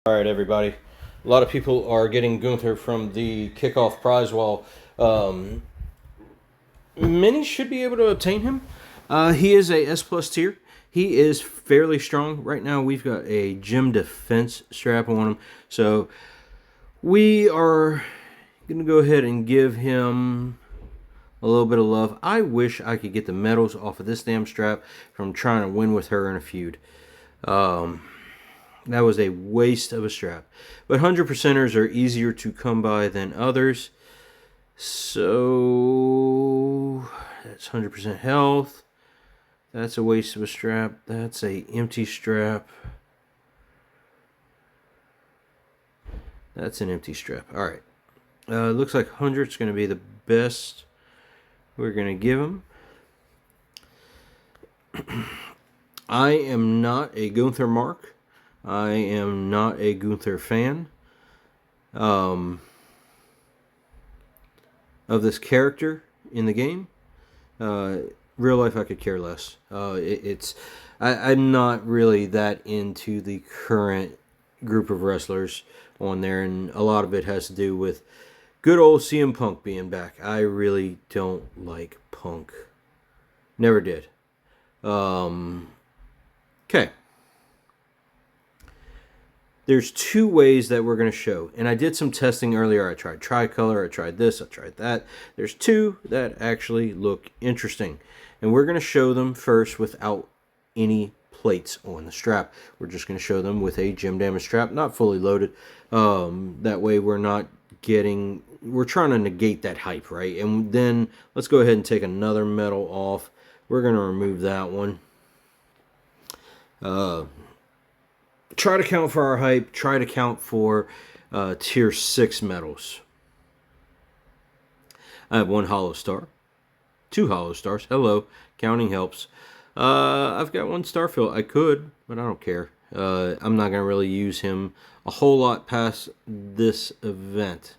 All right, everybody. A lot of people are getting Gunther from the kickoff prize wall. Many should be able to obtain him. He is a S plus tier. He is fairly strong. Right now, we've got a gym defense strap on him. So we are going to go ahead and give him a little bit of love. I wish I could get the medals off of this damn strap from trying to win with her in a feud. That was a waste of a strap. But 100%ers are easier to come by than others. So that's 100% health. That's a waste of a strap. That's a empty strap. That's an empty strap. All right. Looks like 100 is going to be the best we're going to give him. I am not a Gunther mark. I am not a Gunther fan of this character in the game. Real life, I could care less. I'm not really that into the current group of wrestlers on there, and a lot of it has to do with good old CM Punk being back. I really don't like Punk. Never did. Okay. There's two ways that we're going to show. And I did some testing earlier. I tried tricolor. I tried this. I tried that. There's two that actually look interesting. And we're going to show them first without any plates on the strap. We're just going to show them with a gym damage strap, not fully loaded. That way we're not getting... We're trying to negate that hype, right? And then let's go ahead and take another metal off. We're going to remove that one. Try to count for our hype. Try to count for tier 6 medals. I have one hollow star. 2 hollow stars. Hello. Counting helps. I've got 1 star fill. I could, but I don't care. I'm not going to really use him a whole lot past this event.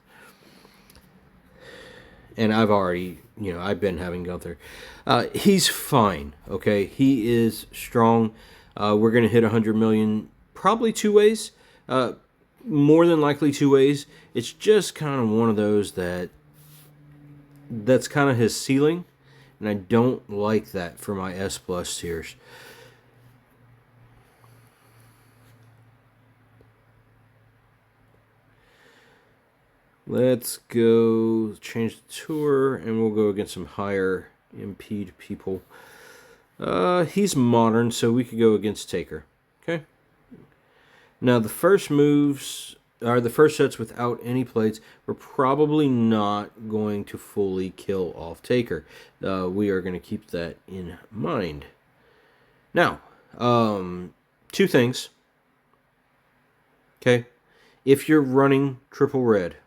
And I've already, I've been having Gunther. He's fine, okay? He is strong. We're going to hit 100 million probably 2 ways. More than likely 2 ways. It's just kind of one of those that's kind of his ceiling. And I don't like that for my S plus tiers. Let's go change the tour, and we'll go against some higher impede people. He's modern, so we could go against Taker. Okay. Now the first moves are the first sets without any plates. We're probably not going to fully kill off Taker. We are going to keep that in mind. Now, 2 things. Okay. If you're running triple red,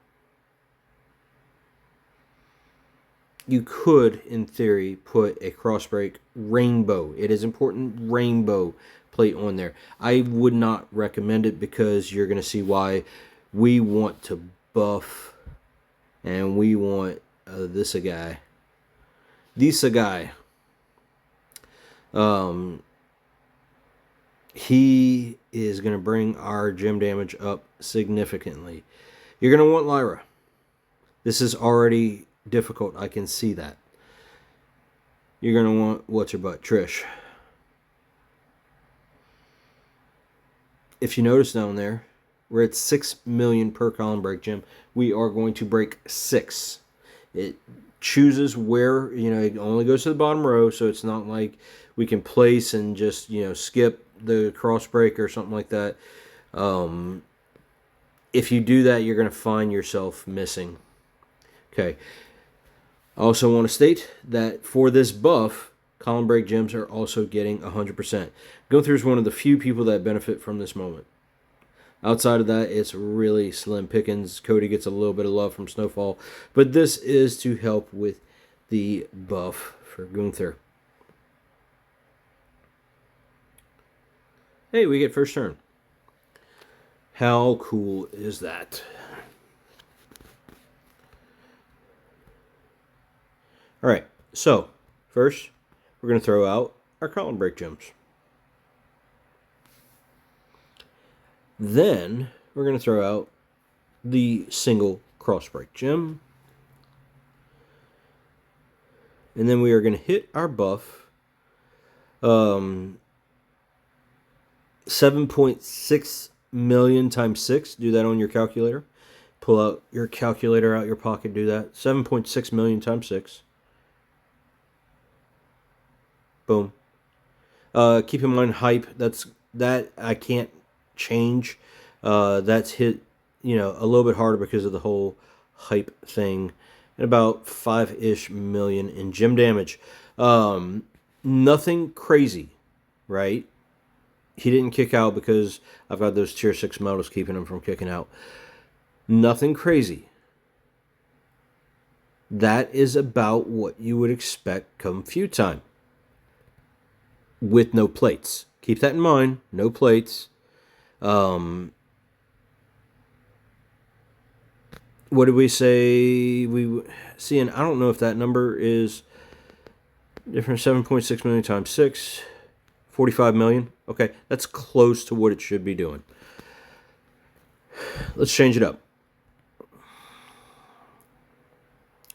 you could, in theory, put a crossbreak rainbow. It is important rainbow plate on there. I would not recommend it because you're going to see why. We want to buff, and we want this a guy. He is going to bring our gym damage up significantly. You're going to want Lyra. This is already difficult. I can see that. You're going to want what's-her-butt, Trish. If you notice down there, we're at 6 million per column break, Jim. We are going to break 6. It chooses where, it only goes to the bottom row, so it's not like we can place and just, skip the cross break or something like that. If you do that, you're going to find yourself missing. Okay. I also want to state that for this buff, column break gems are also getting 100%. Gunther is one of the few people that benefit from this moment. Outside of that, it's really slim pickings. Cody gets a little bit of love from Snowfall. But this is to help with the buff for Gunther. Hey, we get first turn. How cool is that? All right, so first, we're going to throw out our column break gems. Then we're going to throw out the single cross break gem. And then we are going to hit our buff. 7.6 million times 6. Do that on your calculator. Pull out your calculator out your pocket. Do that. 7.6 million times 6. Boom. Keep in mind hype. That I can't change. That's hit, a little bit harder because of the whole hype thing. And about 5-ish million in gem damage. Nothing crazy, right? He didn't kick out because I've got those tier 6 medals keeping him from kicking out. Nothing crazy. That is about what you would expect come feud time. With no plates. Keep that in mind. No plates. What did we say? And I don't know if that number is different. 7.6 million times 6. 45 million. Okay, that's close to what it should be doing. Let's change it up.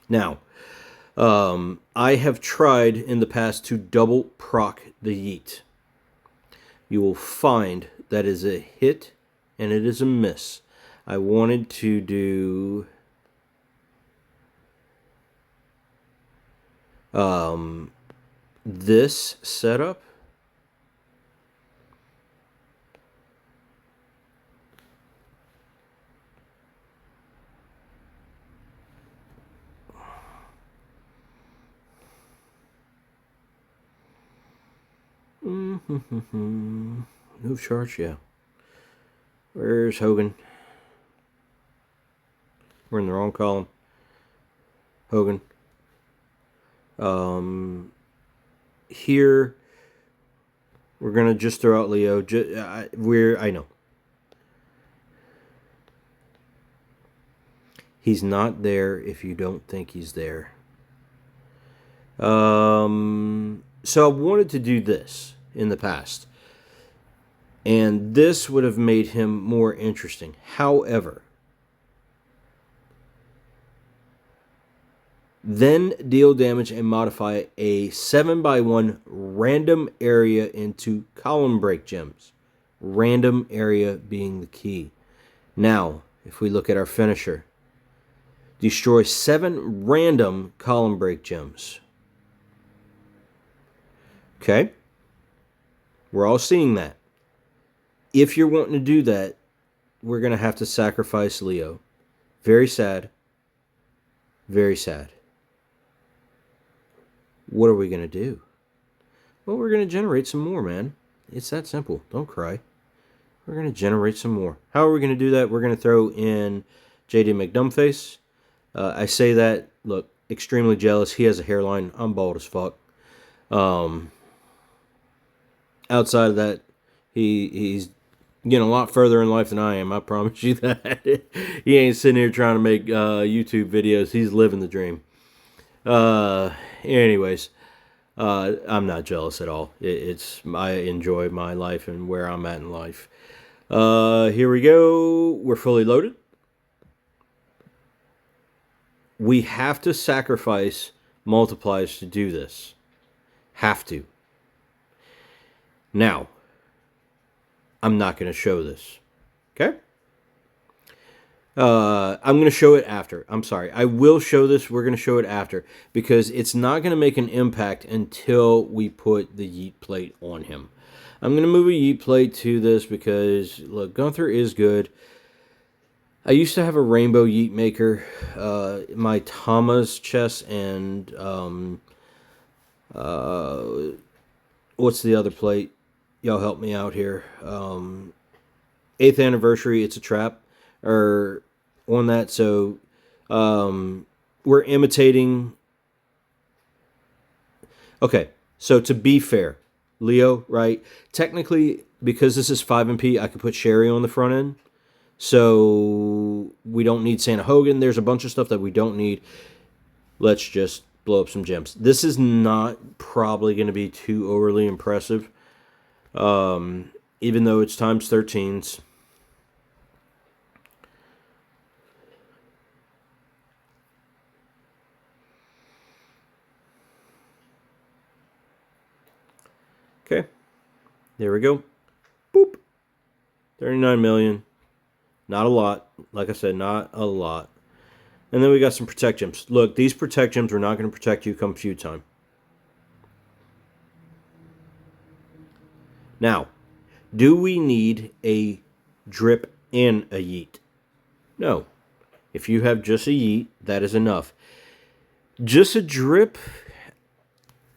Now, I have tried in the past to double proc the yeet. You will find that is a hit and it is a miss. I wanted to do this setup. Move charge, yeah. Where's Hogan? We're in the wrong column. Hogan. Here, we're gonna just throw out Leo. I know. He's not there if you don't think he's there. So I wanted to do this in the past. And this would have made him more interesting. However, then deal damage and modify a 7x1 random area into column break gems. Random area being the key. Now, if we look at our finisher, destroy 7 random column break gems. Okay? We're all seeing that. If you're wanting to do that, we're going to have to sacrifice Leo. Very sad. Very sad. What are we going to do? Well, we're going to generate some more, man. It's that simple. Don't cry. We're going to generate some more. How are we going to do that? We're going to throw in JD McDumbface. I say that, look, extremely jealous. He has a hairline. I'm bald as fuck. Outside of that, he's getting a lot further in life than I am. I promise you that. He ain't sitting here trying to make YouTube videos. He's living the dream. Anyways, I'm not jealous at all. I enjoy my life and where I'm at in life. Here we go. We're fully loaded. We have to sacrifice multiplies to do this. Have to. Now, I'm not going to show this. Okay? I'm going to show it after. I'm sorry. I will show this. We're going to show it after. Because it's not going to make an impact until we put the yeet plate on him. I'm going to move a yeet plate to this because, look, Gunther is good. I used to have a rainbow yeet maker. My Tama's chest and what's the other plate? Y'all help me out here. 8th anniversary, it's a trap or on that. So we're imitating. Okay, so to be fair, Leo, right? Technically, because this is 5MP, I could put Sherry on the front end. So we don't need Santa Hogan. There's a bunch of stuff that we don't need. Let's just blow up some gems. This is not probably going to be too overly impressive. Even though it's times 13s. There we go. Boop. 39 million. Not a lot. Like I said, not a lot. And then we got some protect gems. Look, these protect gems are not going to protect you come feud time. Now, do we need a drip and a yeet? No. If you have just a yeet, that is enough. Just a drip,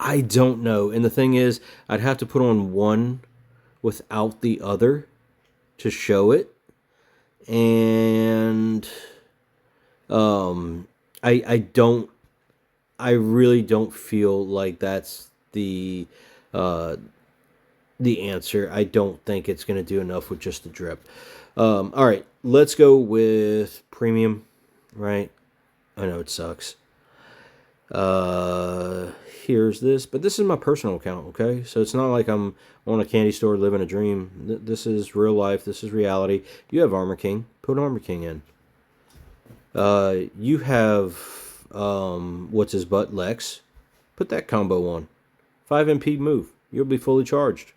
I don't know. And the thing is, I'd have to put on one without the other to show it. And I really don't feel like that's the answer. I don't think it's going to do enough with just the drip. All right, let's go with premium, right? I know it sucks. Here's this, but this is my personal account, okay? So it's not like I'm on a candy store living a dream. This is real life. This is reality. You have Armor King. Put Armor King in. You have, what's his butt, Lex. Put that combo on. 5 MP move. You'll be fully charged.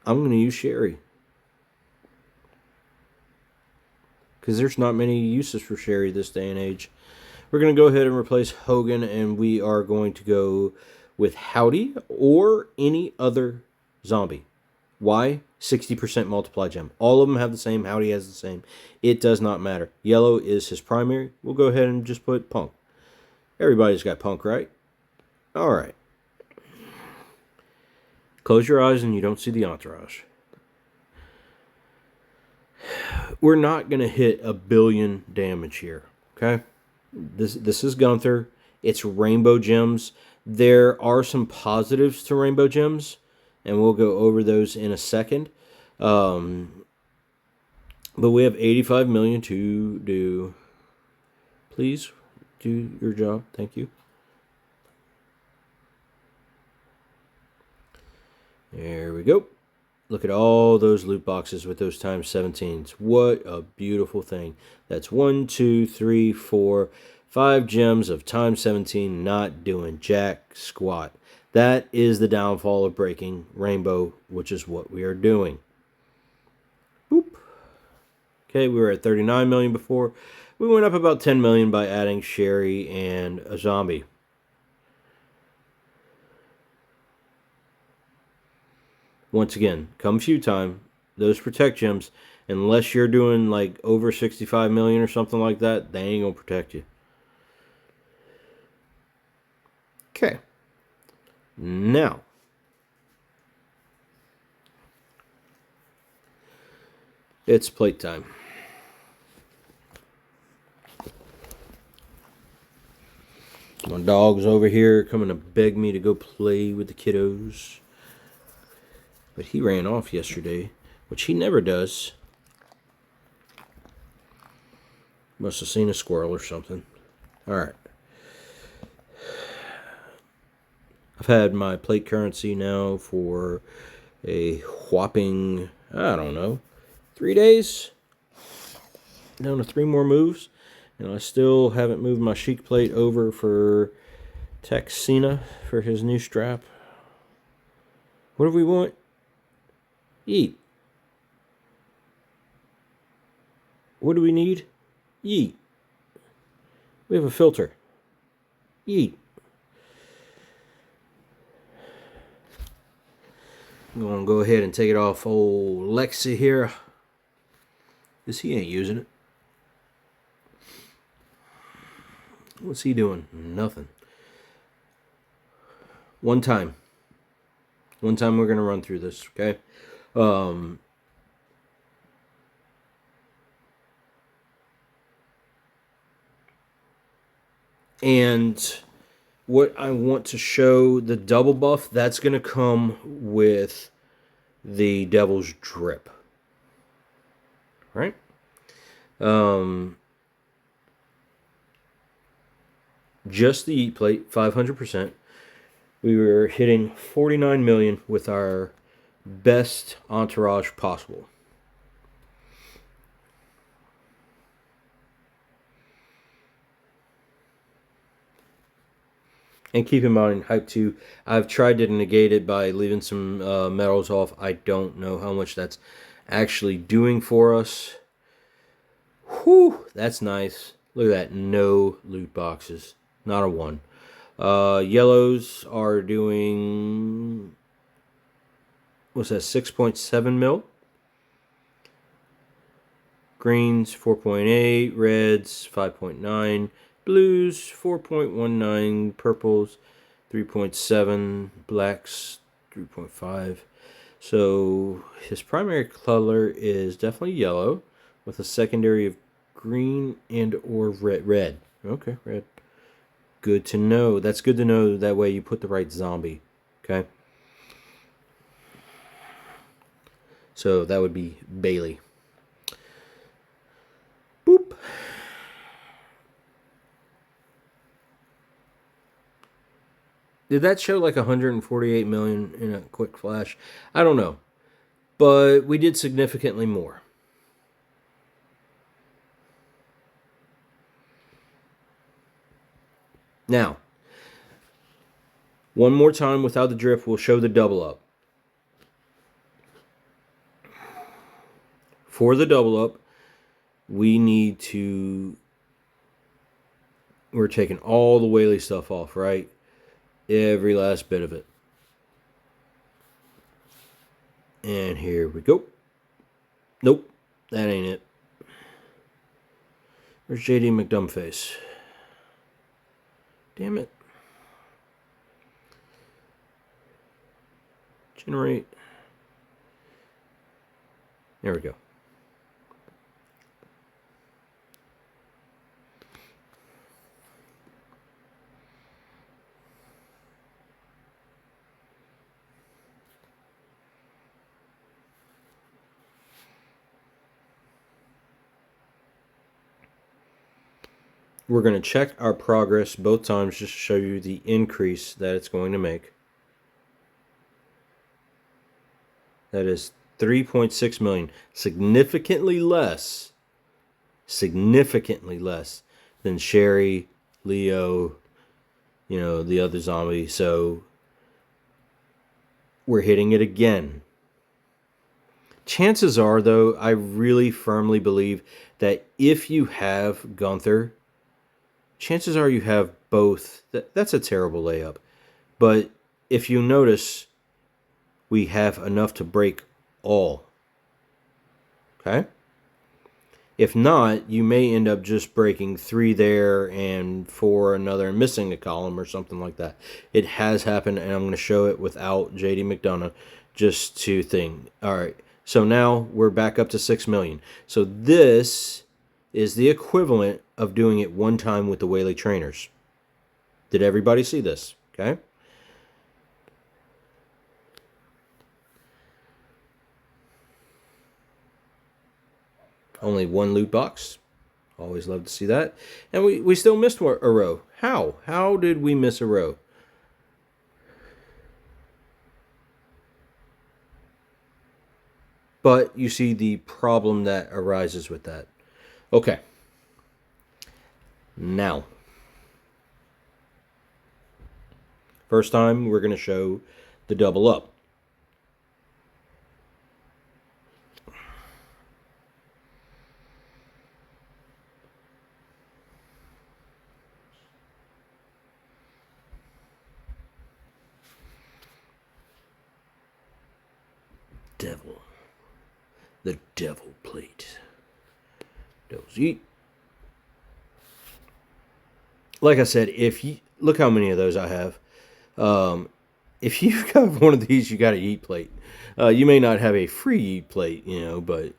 I'm going to use Sherry. Because there's not many uses for Sherry this day and age. We're going to go ahead and replace Hogan, and we are going to go with Howdy or any other zombie. Why? 60% multiply gem. All of them have the same. Howdy has the same. It does not matter. Yellow is his primary. We'll go ahead and just put Punk. Everybody's got Punk, right? All right. Close your eyes and you don't see the entourage. We're not going to hit 1 billion damage here, okay? This is Gunther. It's rainbow gems. There are some positives to rainbow gems, and we'll go over those in a second. But we have 85 million to do. Please do your job. Thank you. There we go. Look at all those loot boxes with those times 17s. What a beautiful thing. That's 1, 2, 3, 4, 5 gems of times 17 not doing jack squat. That is the downfall of breaking rainbow, which is what we are doing. Boop. Okay, we were at 39 million before. We went up about 10 million by adding Sherry and a zombie. Once again, come feud time, those protect gems, unless you're doing like over 65 million or something like that, they ain't gonna protect you. Okay. Now, it's plate time. My dog's over here coming to beg me to go play with the kiddos. But he ran off yesterday, which he never does. Must have seen a squirrel or something. Alright. I've had my plate currency now for a whopping, I don't know, 3 days. Down to 3 more moves. And I still haven't moved my Sheik plate over for Texina for his new strap. What do we want? Yeet. What do we need? Yeet. We have a filter. Yeet. I'm going to go ahead and take it off old Lexi here. Because he ain't using it. What's he doing? Nothing. One time we're going to run through this, okay? And what I want to show, the double buff, that's going to come with the Devil's Drip. Right? Just the Eat Plate, 500%. We were hitting 49 million with our best entourage possible. And keep in mind, Hype 2, I've tried to negate it by leaving some metals off. I don't know how much that's actually doing for us. Whew, that's nice. Look at that, no loot boxes. Not a one. Yellows are doing, what's that, 6.7 mil? Greens, 4.8. Reds, 5.9. Blues, 4.19. Purples, 3.7. Blacks, 3.5. So his primary color is definitely yellow with a secondary of green and or red. Okay, red. Good to know. That's good to know. That way you put the right zombie. Okay. So that would be Bailey. Boop. Did that show like 148 million in a quick flash? I don't know. But we did significantly more. Now, one more time without the drift, we'll show the double up. For the double up, we need to... We're taking all the Whaley stuff off, right? Every last bit of it. And here we go. Nope, that ain't it. Where's JD McDumbface? Damn it. Generate. There we go. We're going to check our progress both times just to show you the increase that it's going to make. That is 3.6 million. Significantly less than Sherry, Leo, you know, the other zombie. So we're hitting it again. Chances are, though, I really firmly believe that if you have Gunther, chances are you have both. That's a terrible layup. But if you notice, we have enough to break all. Okay? If not, you may end up just breaking 3 there and 4 another and missing a column or something like that. It has happened, and I'm going to show it without JD McDonough just to think. All right. So now we're back up to 6 million. So this is the equivalent of doing it one time with the Whaley trainers. Did everybody see this? Okay. Only one loot box. Always love to see that. And we still missed a row. How? How did we miss a row? But you see the problem that arises with that. Okay. Now, first time we're going to show the double up. Devil. The devil plate. Devil's eat. Like I said, if you look how many of those I have. If you've got one of these, you got a eat plate. You may not have a free eat plate, you know, but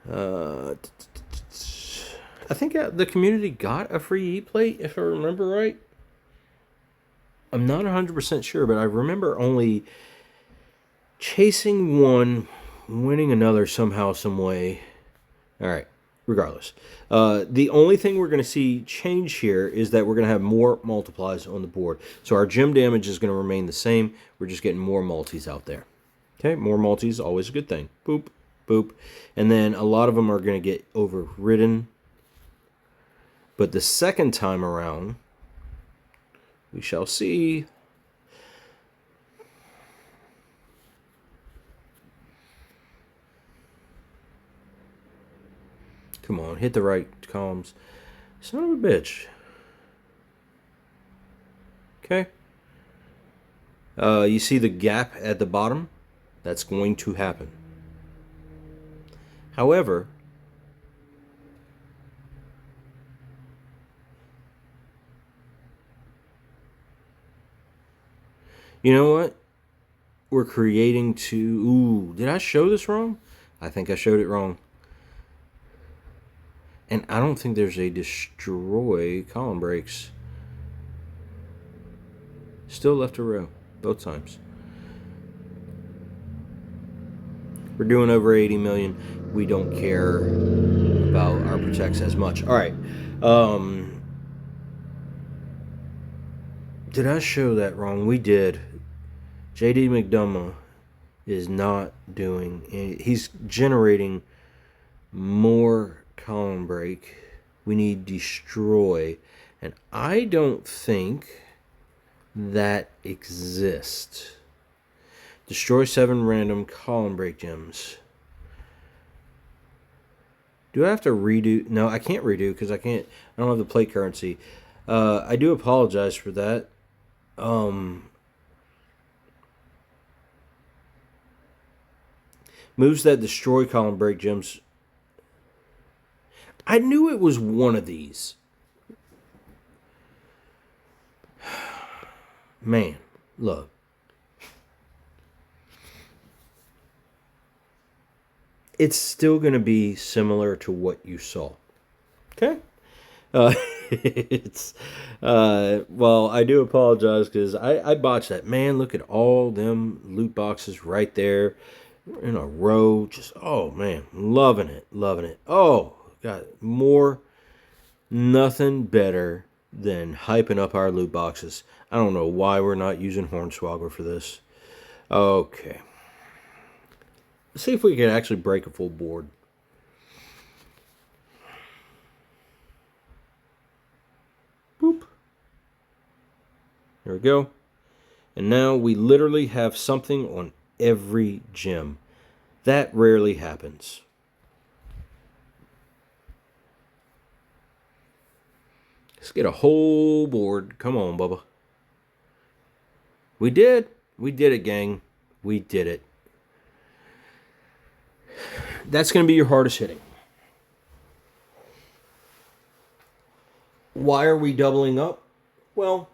I think the community got a free eat plate, if I remember right. I'm not 100% sure, but I remember only chasing one, winning another somehow, some way. All right, regardless. The only thing we're going to see change here is that we're going to have more multiplies on the board. So our gem damage is going to remain the same. We're just getting more multis out there. Okay, more multis, always a good thing. Boop, boop. And then a lot of them are going to get overridden. But the second time around, We shall see. Come on, hit the right columns. Son of a bitch. Okay. You see the gap at the bottom? That's going to happen. However, you know what? We're creating two. Ooh, did I show this wrong? I think I showed it wrong. And I don't think there's a destroy column breaks. Still left a row, both times. We're doing over 80 million. We don't care about our protects as much. All right. Did I show that wrong? We did. JD McDonough is not doing. He's generating more column break. We need destroy, and I don't think that exists. Destroy 7 random column break gems. Do I have to redo? No, I can't redo because I don't have the plate currency. I do apologize for that. Moves that destroy column break gems. I knew it was one of these. Man, look. It's still going to be similar to what you saw. Okay? Well, I do apologize because I botched that. Man, look at all them loot boxes right there in a row. Just, oh, man, loving it. Oh, God, nothing better than hyping up our loot boxes. I don't know why we're not using Hornswoggle for this. Okay. Let's see if we can actually break a full board. Boop. There we go. And now we literally have something on every gem. That rarely happens. Let's get a whole board. Come on, Bubba. We did. We did it, gang. We did it. That's going to be your hardest hitting. Why are we doubling up? Well,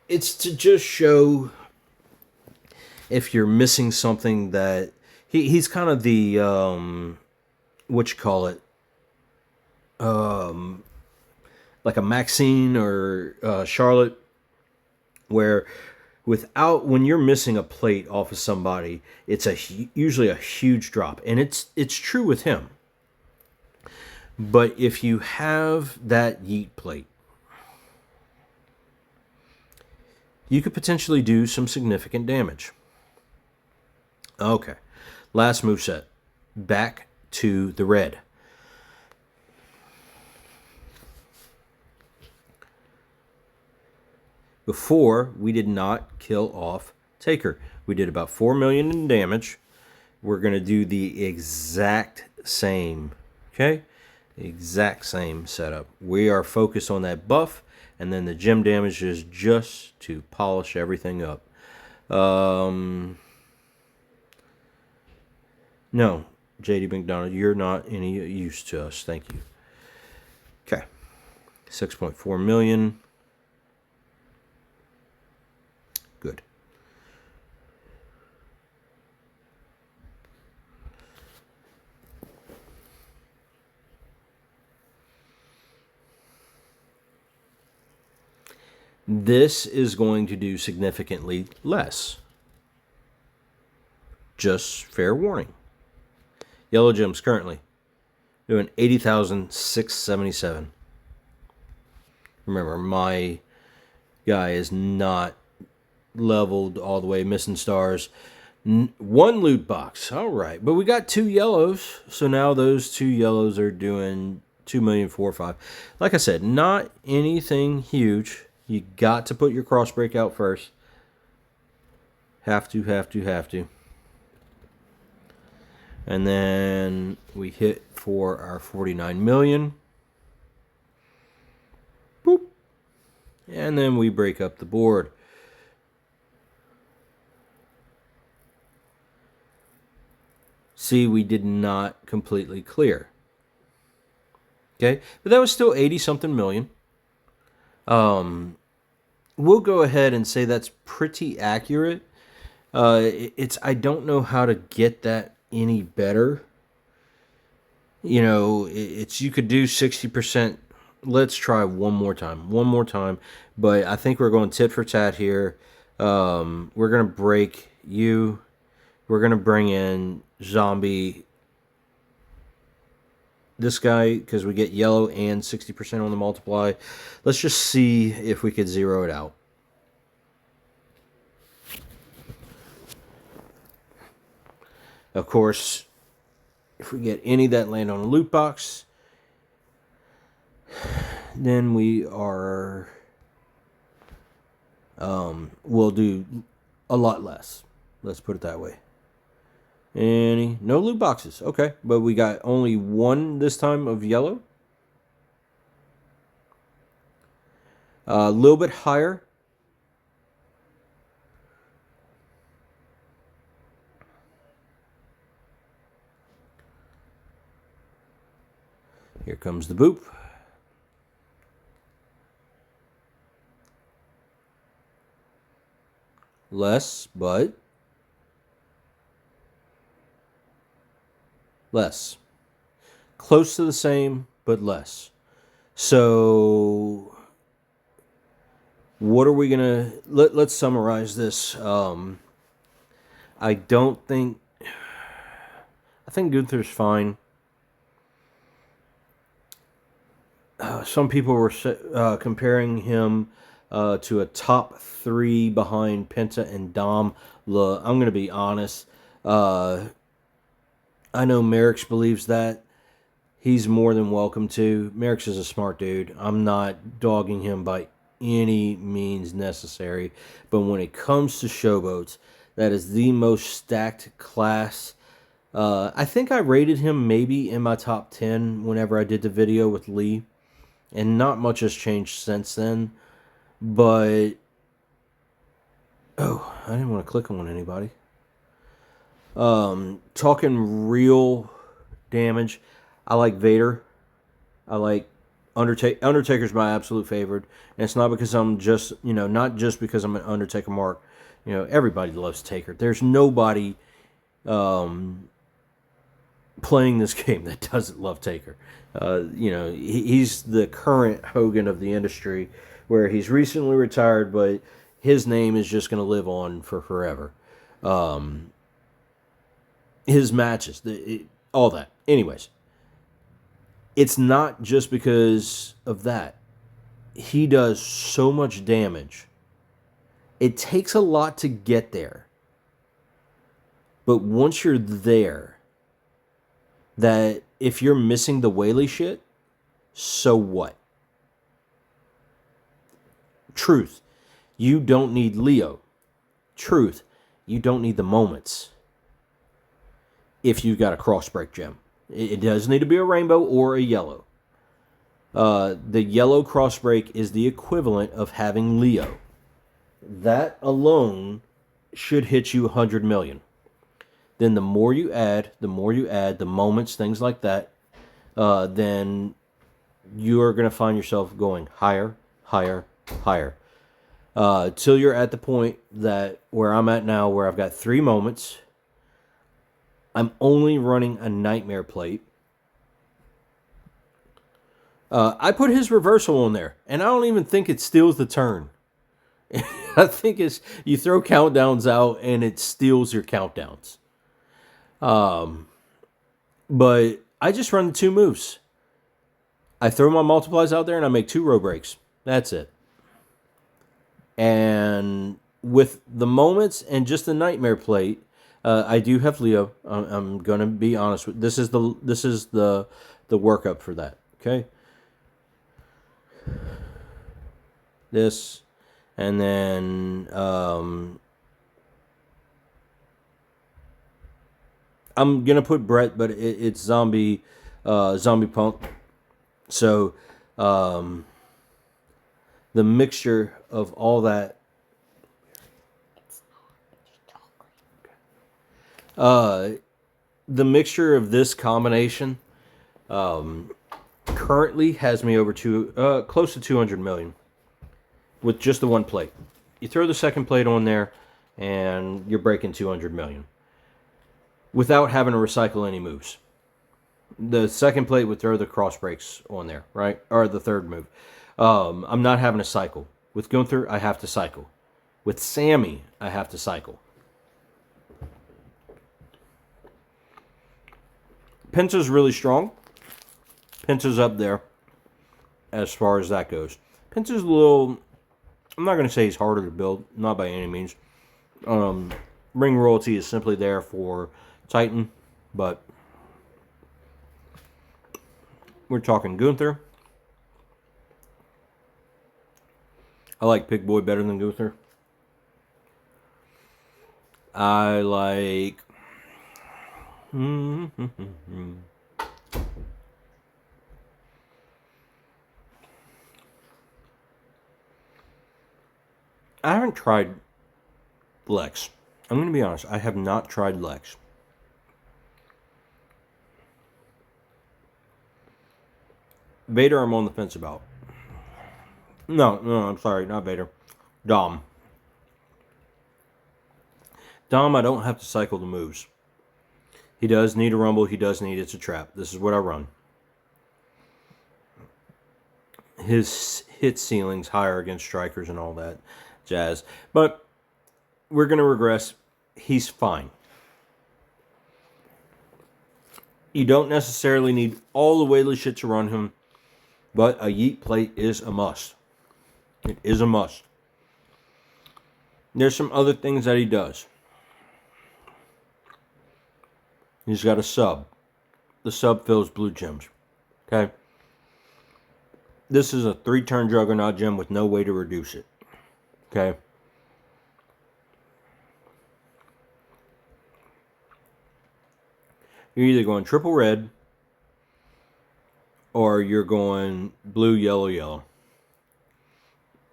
it's to just show if you're missing something that he's kind of the what you call it, like a Maxine or Charlotte, where when you're missing a plate off of somebody, it's usually a huge drop, and it's true with him. But if you have that yeet plate, you could potentially do some significant damage. Okay, last moveset. Back to the red. Before, we did not kill off Taker. We did about 4 million in damage. We're going to do the exact same. Okay? The exact same setup. We are focused on that buff, and then the gem damage is just to polish everything up. No, JD McDonough, you're not any use to us. Thank you. Okay. 6.4 million. Good. This is going to do significantly less. Just fair warning. Yellow gems currently doing 80,677. Remember, my guy is not leveled all the way, missing stars. One loot box. All right. But we got 2 yellows. So now those 2 yellows are doing 2 million, 4 or 5. Like I said, not anything huge. You got to put your cross break out first. Have to. And then we hit for our 49 million. Boop. And then we break up the board. See, we did not completely clear. Okay, but that was still 80-something million. We'll go ahead and say that's pretty accurate. I don't know how to get that any better. You know, you could do 60%. Let's try one more time. But I think we're going tit for tat here. We're going to break you. We're going to bring in Zombie. This guy, because we get yellow and 60% on the multiply. Let's just see if we could zero it out. Of course, if we get any that land on a loot box, then we are, we'll do a lot less. Let's put it that way. No loot boxes. Okay, but we got only one this time of yellow. A little bit higher. Here comes the boop. Less, but less. Close to the same, but less. So what are we going to... Let's summarize this. I think Gunther's fine. Some people were comparing him to a top 3 behind Penta and Dom. Look, I'm going to be honest. I know Merrick's believes that. He's more than welcome to. Merrick's is a smart dude. I'm not dogging him by any means necessary. But when it comes to showboats, that is the most stacked class. I think I rated him maybe in my top 10 whenever I did the video with Lee. And not much has changed since then. But... oh, I didn't want to click on anybody. Talking real damage, I like Vader. I like Undertaker. Undertaker's my absolute favorite. And it's not because I'm just, not just because I'm an Undertaker mark. Everybody loves Taker. There's nobody playing this game that doesn't love Taker. He's the current Hogan of the industry, where he's recently retired, but his name is just going to live on for forever. His matches, all that. Anyways, it's not just because of that. He does so much damage. It takes a lot to get there. But once you're there, that if you're missing the whaley shit, so what? Truth, you don't need Leo. Truth, you don't need the moments. If you've got a cross break gem. It does need to be a rainbow or a yellow. The yellow cross break is the equivalent of having Leo. That alone should hit you 100 million. Then the more you add, the moments, things like that, then you're going to find yourself going higher, higher, higher. Till you're at the point that where I'm at now, where I've got 3 moments. I'm only running a nightmare plate. I put his reversal on there, and I don't even think it steals the turn. I think you throw countdowns out, and it steals your countdowns. But I just run the 2 moves. I throw my multiplies out there, and I make 2 row breaks. That's it. And with the moments and just the nightmare plate, I do have Leo. I'm gonna be honest with this is the workup for that. Okay. This, and then I'm gonna put Brett, but it's zombie punk. So the mixture of all that, the mixture of this combination currently has me over to close to 200 million with just the one plate. You throw the second plate on there, and you're breaking 200 million without having to recycle any moves. The second plate would throw the cross breaks on there, right? Or the third move. I'm not having to cycle. With Gunther, I have to cycle. With Sammy, I have to cycle. Penta's really strong. Penta's up there as far as that goes. Penta's a little... I'm not going to say he's harder to build. Not by any means. Ring royalty is simply there for Titan. But we're talking Gunther. I like Pig Boy better than Gunther. I like... I haven't tried Lex. I'm going to be honest. I have not tried Lex. Vader, I'm on the fence about. No, I'm sorry. Not Vader. Dom. Dom, I don't have to cycle the moves. He does need a rumble. He does need It's a Trap. This is what I run. His hit ceiling's higher against strikers and all that jazz. But we're going to regress. He's fine. You don't necessarily need all the Whaley shit to run him, but a yeet plate is a must. It is a must. There's some other things that he does. He's got a sub. The sub fills blue gems. Okay? This is a 3-turn Juggernaut gem with no way to reduce it. Okay? You're either going triple red or you're going blue, yellow, yellow.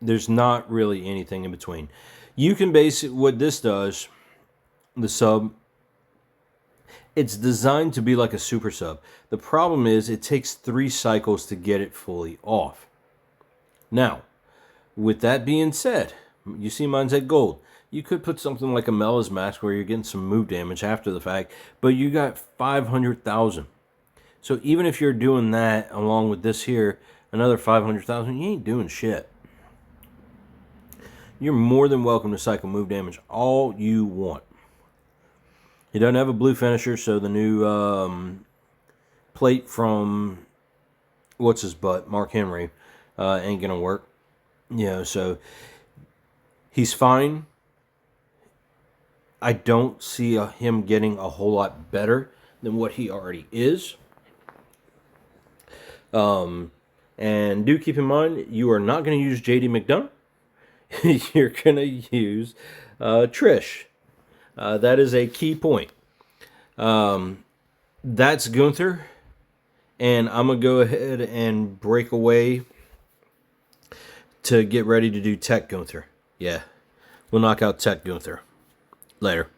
There's not really anything in between. You can base it, what this does, the sub, it's designed to be like a super sub. The problem is it takes 3 cycles to get it fully off. Now, with that being said, you see mine's at gold. You could put something like a Mela's Mask where you're getting some move damage after the fact, but you got 500,000. So even if you're doing that along with this here, another 500,000, you ain't doing shit. You're more than welcome to cycle move damage all you want. He doesn't have a blue finisher, so the new plate from what's his butt, Mark Henry, ain't gonna work. You know, so he's fine. I don't see him getting a whole lot better than what he already is. And do keep in mind, you are not going to use JD McDonough. You're going to use Trish. That is a key point. That's Gunther. And I'm going to go ahead and break away to get ready to do Tech Gunther. Yeah, we'll knock out Tech Gunther. Later.